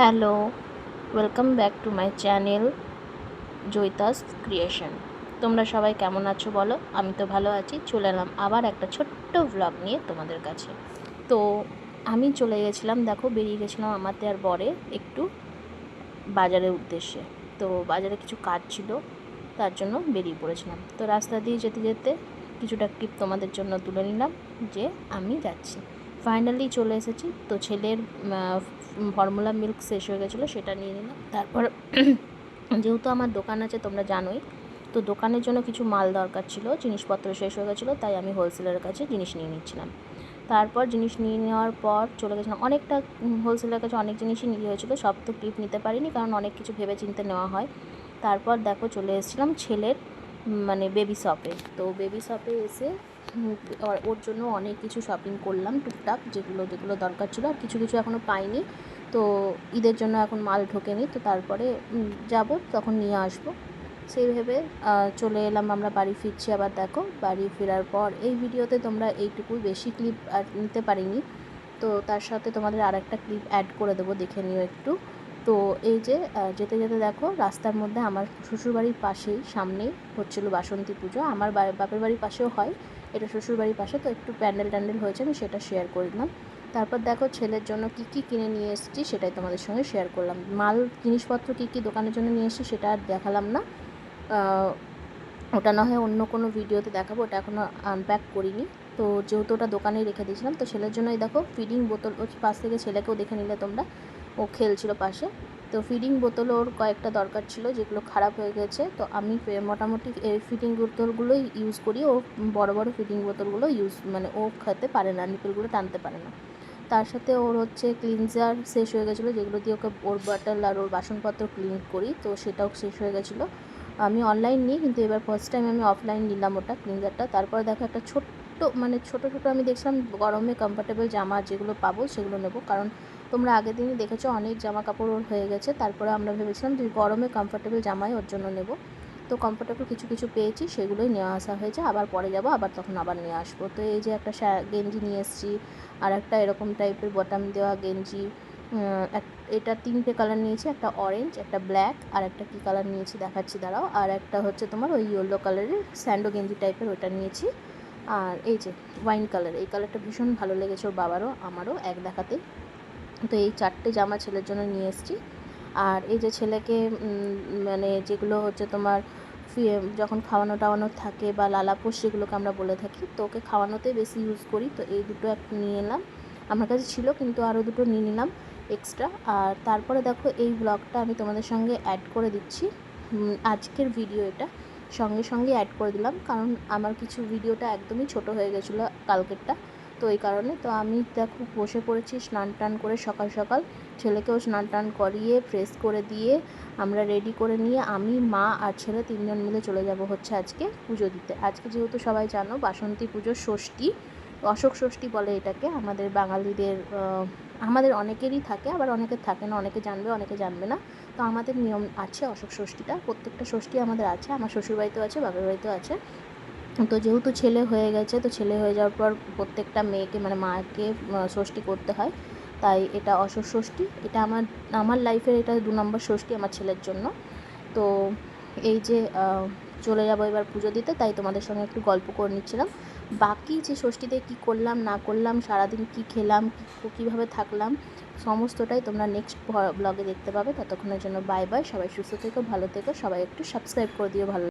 Hello, welcome back to my channel Joyita's creation. তোমরা সবাই কেমন আছো বলো? আমি তো ভালো আছি। চলে এলাম আবার একটা ছোট্ট ভ্লগ নিয়ে তোমাদের কাছে। তো আমি চলে গেছিলাম, দেখো বেরিয়ে গেছিলাম আমাতে আর বরে একটু বাজারের উদ্দেশ্যে। তো বাজারে কিছু কাজ ছিল, তার জন্য বেরিয়ে পড়েছিলাম। তো রাস্তা দিয়ে যেতে যেতে কিছুটা ক্লিপ তোমাদের জন্য তুলে নিলাম যে আমি যাচ্ছি। ফাইনালি চলে এসেছি। তো ছেলের ফর্মুলা মিল্ক শেষ হয়ে গেছিলো, সেটা নিয়ে নিলাম। তারপর যেহেতু আমার দোকান আছে তোমরা জানোই, তো দোকানের জন্য কিছু মাল দরকার ছিল, জিনিসপত্র শেষ হয়ে গেছিলো, তাই আমি হোলসেলের কাছে জিনিস নিয়ে নিচ্ছিলাম। তারপর জিনিস নিয়ে নেওয়ার পর চলে গেছিলাম, অনেকটা হোলসেলের কাছে অনেক জিনিসই নিয়ে হয়েছিলো, সব তো ক্লিপ নিতে পারিনি কারণ অনেক কিছু ভেবে চিন্তে নেওয়া হয়। তারপর দেখো চলে এসেছিলাম ছেলের বেবি শপে। তো বেবি শপে এসে ওর জন্য অনেক কিছু শপিং করলাম, টুকটাক যেগুলো যেগুলো দরকার ছিল, আর কিছু কিছু এখনও পাইনি। তো ঈদের জন্য এখন মাল ঢোকেনি, তো তারপরে যাব তখন নিয়ে আসবো সেই ভেবে চলে এলাম। আমরা বাড়ি ফিরছি। আবার দেখো বাড়ি ফেরার পর এই ভিডিওতে তোমরা এইটুকুই, বেশি ক্লিপ আর নিতে পারিনি, তো তার সাথে তোমাদের আর একটা ক্লিপ অ্যাড করে দেবো, দেখে নিও একটু। তো এই যে যেতে যেতে দেখো রাস্তার মধ্যে আমার শ্বশুরবাড়ির পাশেই সামনেই হচ্ছিলো বাসন্তী পুজো। আমার বাপের বাড়ির পাশেও হয়, এটা শ্বশুরবাড়ির পাশে, তো একটু প্যান্ডেল হয়েছে, আমি সেটা শেয়ার করে দিলাম। তারপর দেখো ছেলের জন্য কী কী কিনে নিয়ে এসেছি সেটাই তোমাদের সঙ্গে শেয়ার করলাম। মাল জিনিসপত্র কী কী দোকানের জন্য নিয়ে এসেছি সেটা আর দেখালাম না, ওটা না হয় অন্য কোনো ভিডিওতে দেখাবো, ওটা এখনও আনপ্যাক করিনি। তো যেহেতু ওটা দোকানেই রেখে দিয়েছিলাম, তো ছেলের জন্যই দেখো ফিডিং বোতল, ওর পাশ থেকে ছেলেকেও দেখে নিলে তোমরা, ও খেলছিল পাশে। তো ফিডিং বোতল ওর কয়েকটা দরকার ছিল, যেগুলো খারাপ হয়ে গেছে। তো আমি মোটামুটি এই ফিডিং বোতলগুলোই ইউজ করি। ও বড় বড় ফিডিং বোতলগুলো ও খেতে পারে না, নিপেলগুলো টানতে পারে না। তার সাথে ওর হচ্ছে ক্লিনজার শেষ হয়ে গেছিলো, যেগুলো দিয়ে ওকে ওর বটল আর ওর বাসনপত্র ক্লিন করি, তো সেটাও শেষ হয়ে গেছিলো। আমি অনলাইন নিই, কিন্তু এবার ফার্স্ট টাইম আমি অফলাইন নিলাম ওটা ক্লিনজারটা। তারপর দেখো একটা ছোট্ট ছোটো আমি দেখছিলাম গরমে কমফর্টেবল জামা যেগুলো পাবো সেগুলো নেবো, কারণ তোমরা আগের দিনই দেখেছো অনেক জামা কাপড় ওর হয়ে গেছে। তারপরে আমরা ভেবেছিলাম যে গরমে কমফর্টেবল জামাই ওর জন্য নেব। তো কমফর্টেবল কিছু কিছু পেয়েছি, সেগুলোই নেওয়া আসা হয়েছে। আবার পরে যাব, আবার তখন আবার নিয়ে আসবো। তো এই যে একটা গেঞ্জি নিয়ে এসেছি, আর একটা এরকম টাইপের বটম দেওয়া গেঞ্জি। এটা 3টে কালার নিয়েছি, একটা অরেঞ্জ, একটা ব্ল্যাক, আর একটা কী কালার নিয়েছি দেখাচ্ছি দাঁড়াও, আর একটা হচ্ছে তোমার ওই ইয়েলো কালারের স্যান্ডো গেঞ্জি টাইপের, ওটা নিয়েছি। আর এই যে ওয়াইন কালার, এই কালারটা ভীষণ ভালো লেগেছে ওর বাবারও আমারও এক দেখাতে। তো এই 4টে জামা ছেলের জন্য নিয়ে এসেছি। আর এই যে ছেলেকে যেগুলো হচ্ছে তোমার যখন খাওয়ানো টাওয়ানো থাকে বা লালাপোষ যেগুলোকে আমরা বলে থাকি, তো ওকে খাওয়ানোতে বেশি ইউজ করি। তো এই দুটো একটা নিয়ে এলাম, আমার কাছে ছিল কিন্তু আরও দুটো নিয়ে নিলাম এক্সট্রা। আর তারপরে দেখো এই ব্লগটা আমি তোমাদের সঙ্গে অ্যাড করে দিচ্ছি, আজকের ভিডিও এটা সঙ্গে সঙ্গে অ্যাড করে দিলাম, কারণ আমার কিছু ভিডিওটা একদমই ছোট হয়ে গেছিলো কালকেরটা, তো এই কারণে। তো আমি দেখো বসে পড়েছি স্নান টান করে, সকাল সকাল ছেলেকেও স্নান টান করিয়ে ফ্রেশ করে দিয়ে আমরা রেডি করে নিয়ে আমি, মা আর ছেলে 3জন মিলে চলে যাব হচ্ছে আজকে পুজো দিতে। আজকে যেহেতু সবাই জানো বাসন্তী পুজোর ষষ্ঠী, অশোক ষষ্ঠী বলে এটাকে আমাদের বাঙালিদের, আমাদের অনেকেরই থাকে, আবার অনেকের থাকে না, অনেকে জানবে অনেকে জানবে না। তো আমাদের নিয়ম আছে অশোক ষষ্ঠীটা, প্রত্যেকটা ষষ্ঠী আমাদের আছে, আমার শ্বশুরবাড়িতেও আছে, বাপের বাড়িতেও আছে। তো যেহেতু ছেলে হয়ে গেছে, তো ছেলে হয়ে যাওয়ার পর প্রত্যেকটা মেয়েকে মাকে ষষ্ঠী করতে হয়, তাই এটা অশোক ষষ্ঠী। এটা আমার লাইফের এটা 2 নম্বর ষষ্ঠী আমার ছেলের জন্য। তো এই যে চলে যাবো এবার পুজো দিতে, তাই তোমাদের সঙ্গে একটু গল্প করে নিচ্ছিলাম। বাকি যে ষষ্ঠীতে কী করলাম না করলাম, সারাদিন কী খেলাম, কীভাবে থাকলাম, সমস্তটাই তোমরা নেক্সট ব্লগে দেখতে পাবে। ততক্ষণের জন্য বাই বাই, সবাই সুস্থ থেকো, ভালো থেকো, সবাই একটু সাবস্ক্রাইব করে দিও ভালো।